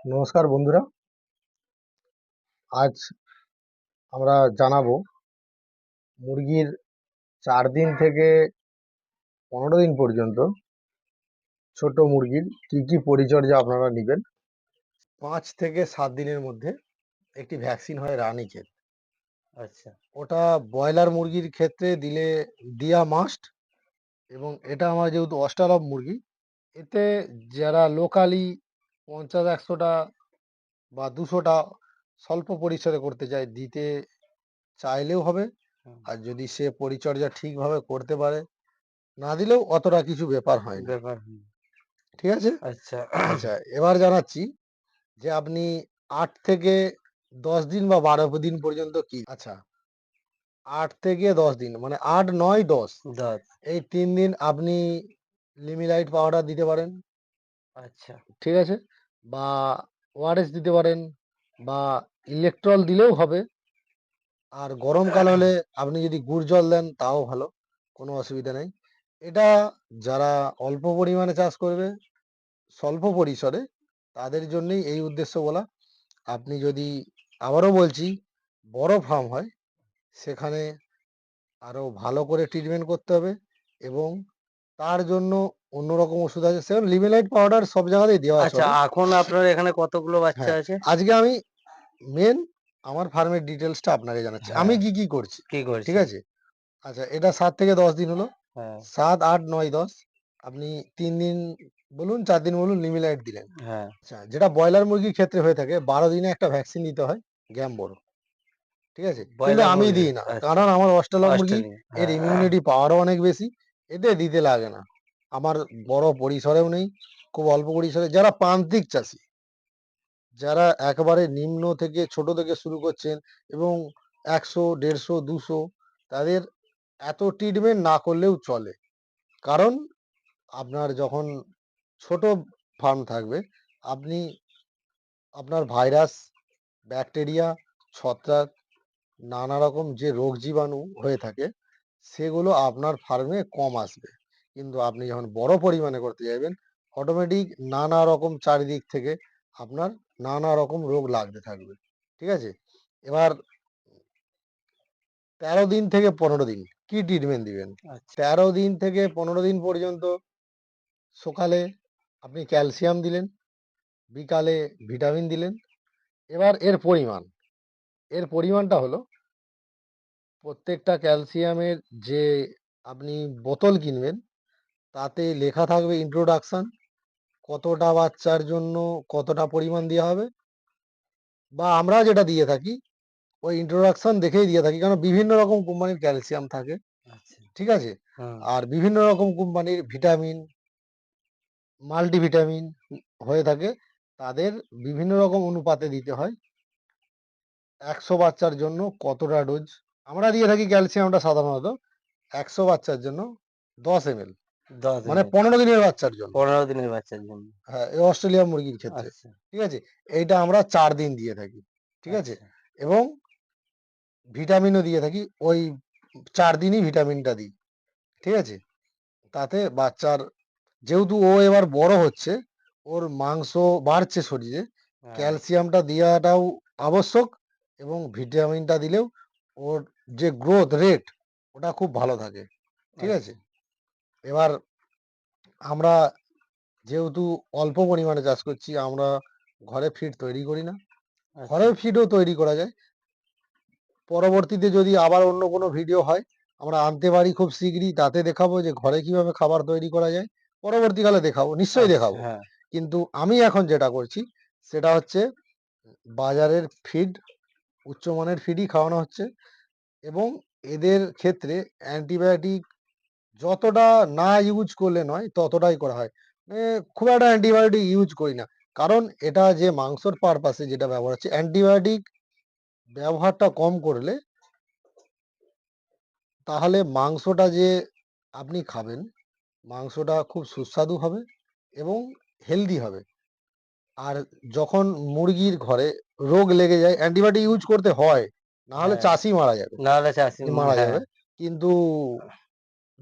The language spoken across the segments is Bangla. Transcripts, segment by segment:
নমস্কার বন্ধুরা। আজ আমরা জানাবো মুরগির 4 দিন থেকে 15 দিন পর্যন্ত ছোট মুরগির কি কি পরিচর্যা আপনারা নেবেন। 5 থেকে 7 দিনের মধ্যে একটি ভ্যাকসিন হয় রানীক্ষেত। আচ্ছা, ওটা ব্রয়লার মুরগির ক্ষেত্রে দেয়া মাস্ট। এবং এটা আমার যেহেতু অস্টালব মুরগি, এতে যারা লোকালি 50-100টা বা 200টা স্বল্প পরিসরে করতে চায়, দিতে চাইলেও হবে। হুম, আর যদি সে পরিচর্যা ঠিকভাবে করতে পারে, না দিলেও অতটা কিছু ব্যাপার হয় না। ব্যাপার ঠিক আছে? আচ্ছা, আচ্ছা, এবার জানাচ্ছি যে আপনি ৮ থেকে ১০ দিন বা ১২ দিন পর্যন্ত কি আচ্ছা, ৮ থেকে ১০ দিন মানে ৮, ৯, ১০ দাঁত, এই ৩ দিন আপনি লিমিলাইট পাউডার দিতে পারেন। আচ্ছা, ঠিক আছে? বা ওআরএস দিতে পারেন বা ইলেকট্রল দিলেও হবে। আর গরমকাল হলে আপনি যদি গুড় জল দেন তাও ভালো, কোনো অসুবিধা নেই। এটা যারা অল্প পরিমাণে চাষ করবে স্বল্প পরিসরে, তাদের জন্যই এই উদ্দেশ্য বলা। আপনি যদি, আবারও বলছি, বড় ফার্ম হয়, সেখানে আরো ভালো করে ট্রিটমেন্ট করতে হবে এবং তার জন্য অন্যরকম ওষুধ আছে। সেরকম লিমিলাইট পাউডার সব জায়গাতেই দেওয়া আচ্ছা। চলে। এখন আপনার এখানে কতগুলো বাচ্চা হ্যাঁ, আছে? আজকে আমি মেন আমার ফার্মের ডিটেলসটা আপনাকে জানাচ্ছি। আমি হ্যাঁ, কি করছি। কি ঠিক করছেন? আছে? আচ্ছা, এটা ৭ থেকে ১০ দিন হলো। হ্যাঁ, ৭, ৮, ৯, ১০ আপনি ৩ দিন বলুন, ৪ দিন বলুন, লিমিলাইট দিলেন। হ্যাঁ, আচ্ছা, যেটা ব্রয়লার মুরগির ক্ষেত্রে হয়ে থাকে, ১২ দিনে একটা ভ্যাকসিন দিতে হয়, গ্যামবোরো। ঠিক আছে? কিন্তু ব্রয়লার আমি মুরগি, দিই না। আচ্ছা, কারণ আমার অস্ট্রেলিয়া মুরগি, অস্ট্রেলিয়া, এর হ্যাঁ, ইমিউনিটি পাওয়ারও অনেক বেশি। এতে দিতে লাগে না। আমার বড় পরিসরেও নেই, খুব অল্প পরিসরে। যারা প্রান্তিক চাষী, যারা একেবারে নিম্ন থেকে ছোট থেকে শুরু করছেন এবং ১০০, ১৫০, ২০০, তাদের এত ট্রিটমেন্ট না করলেও চলে। কারণ আপনার যখন ছোট ফার্ম থাকবে, আপনি আপনার ভাইরাস, ব্যাকটেরিয়া, ছত্রাক, নানা রকম যে রোগ জীবাণু হয়ে থাকে, সেগুলো আপনার ফার্মে কম আসবে। কিন্তু আপনি যখন বড় পরিমাণে করতে যাবেন, অটোমেটিক নানা রকম চারিদিক থেকে আপনার নানা রকম রোগ লাগতে থাকবে। ঠিক আছে? এবার ১৩ দিন থেকে ১৫ দিন কি ট্রিটমেন্ট দিবেন? আচ্ছা, ১৩ দিন থেকে ১৫ দিন পর্যন্ত সকালে আপনি ক্যালসিয়াম দিলেন, বিকালে ভিটামিন দিলেন। এবার এর পরিমাণটা হলো, প্রত্যেকটা ক্যালসিয়ামের যে আপনি বোতল কিনবেন, তাতে লেখা থাকবে ইন্ট্রোডাকশন, কতটা বাচ্চার জন্য কতটা পরিমাণ দেওয়া হবে। বা আমরা যেটা দিয়ে থাকি, ওই ইন্ট্রোডাকশন দেখেই দিয়ে থাকি, কারণ বিভিন্ন রকম কোম্পানির ক্যালসিয়াম থাকে। আচ্ছা, ঠিক আছে? হুম, আর বিভিন্ন রকম কোম্পানির ভিটামিন, মাল্টিভিটামিন হয়ে থাকে। তাদের বিভিন্ন রকম অনুপাতে দিতে হয়। ১০০ বাচ্চার জন্য কতটা ডোজ। আমরা দিয়ে থাকি ক্যালসিয়ামটা সাধারণত ১০০ বাচ্চার জন্য ১০ ml, ১০ মানে দিনের, ১৫ দিনের বাচ্চার জন্য। ১৫ দিনের বাচ্চার জন্য। হ্যাঁ, এই অস্ট্রেলিয়া মুরগির ক্ষেত্রে। আচ্ছা, ঠিক আছে? এইটা আমরা ৪ দিন দিয়ে থাকি। ঠিক আছে? আচ্ছা, এবং ভিটামিনও দিয়ে থাকি। ওই ৪ দিনই ভিটামিনটা দিই। ঠিক আছে? তাতে বাচ্চার, যেহেতু ও এবার বড় হচ্ছে, ওর মাংস বাড়ছে শরীরে, হ্যাঁ, ক্যালসিয়ামটা দেওয়াটাও আবশ্যক এবং ভিটামিনটা দিলেও ওর যে গ্রোথ রেট, ওটা খুব ভালো থাকে। ঠিক আছে? আচ্ছা, এবার আমরা যেহেতু অল্প পরিমাণে চাষ করছি, আমরা ঘরে ফিড তৈরি করি না। আচ্ছা, ঘরের ফিডও তৈরি করা যায়। পরবর্তীতে যদি আবার অন্য কোনো ভিডিও হয়, আমরা আনতে পারি খুব শিগগিরই, তাতে দেখাবো যে ঘরে কিভাবে খাবার তৈরি করা যায়। পরবর্তীকালে দেখাবো, নিশ্চয়ই আচ্ছা, দেখাবো। হ্যাঁ, কিন্তু আমি এখন যেটা করছি, সেটা হচ্ছে বাজারের ফিড, উচ্চমানের ফিডই খাওয়ানো হচ্ছে। এবং এদের ক্ষেত্রে অ্যান্টিবায়োটিক যতটা না ইউজ করলে নয়, ততটাই করা হয়। মানে খুব একটা অ্যান্টিবায়োটিক ইউজ করি না। কারণ এটা যে মাংসর পারপাসে যেটা ব্যবহার হচ্ছে, অ্যান্টিবায়োটিক ব্যবহারটা কম করলে, তাহলে মাংসটা যে আপনি খাবেন, মাংসটা খুব সুস্বাদু হবে এবং হেলদি হবে। আর যখন মুরগির ঘরে রোগ লেগে যায়, অ্যান্টিবায়োটিক ইউজ করতে হয়। না হলে হ্যাঁ, চাষী মারা যাবে। নাহলে চাষি, মারা হ্যাঁ, যাবে। কিন্তু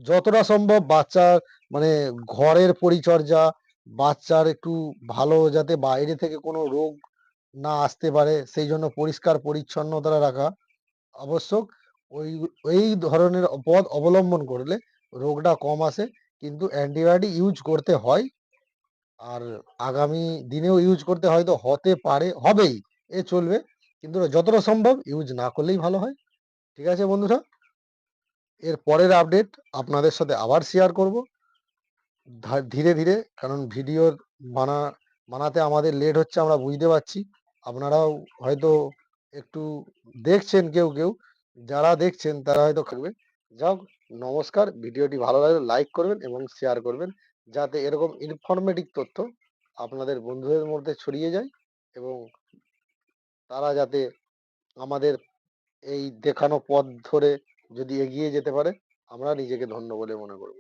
যতটা সম্ভব বাচ্চার, মানে ঘরের পরিচর্যা বাচ্চার একটু ভালো যাতে বাইরে থেকে কোনো রোগ না আসতে পারে সেই জন্য পরিষ্কার পরিচ্ছন্নতা রাখা আবশ্যক। ওই এই ধরনের পথ অবলম্বন করলে রোগটা কম আসে। কিন্তু অ্যান্টিবায়োটিক ইউজ করতে হয়। আর আগামী দিনেও ইউজ করতে হয়তো হতে পারে, হবেই। এ চলবে। কিন্তু যতটা সম্ভব ইউজ না করলেই ভালো হয়। ঠিক আছে বন্ধুরা? এর পরের আপডেট আপনাদের সাথে আবার শেয়ার করব। ধীরে, ধীরে, কারণ ভিডিও বানা বানাতে আমাদের লেট হচ্ছে আমরা বুঝতে পারছি। আপনারাও হয়তো একটু দেখছেন কেউ, কেউ। যারা দেখছেন তারা হয়তো থাকবে। যাই হোক, নমস্কার। ভিডিওটি ভালো লাগলে লাইক করবেন এবং শেয়ার করবেন। যাতে এরকম ইনফরমেটিভ তথ্য আপনাদের বন্ধুদের মধ্যে ছড়িয়ে যায় এবং তারা যাতে আমাদের এই দেখানো পথ ধরে যদি এগিয়ে যেতে পারে, আমরা নিজেকে ধন্য বলে মনে করব।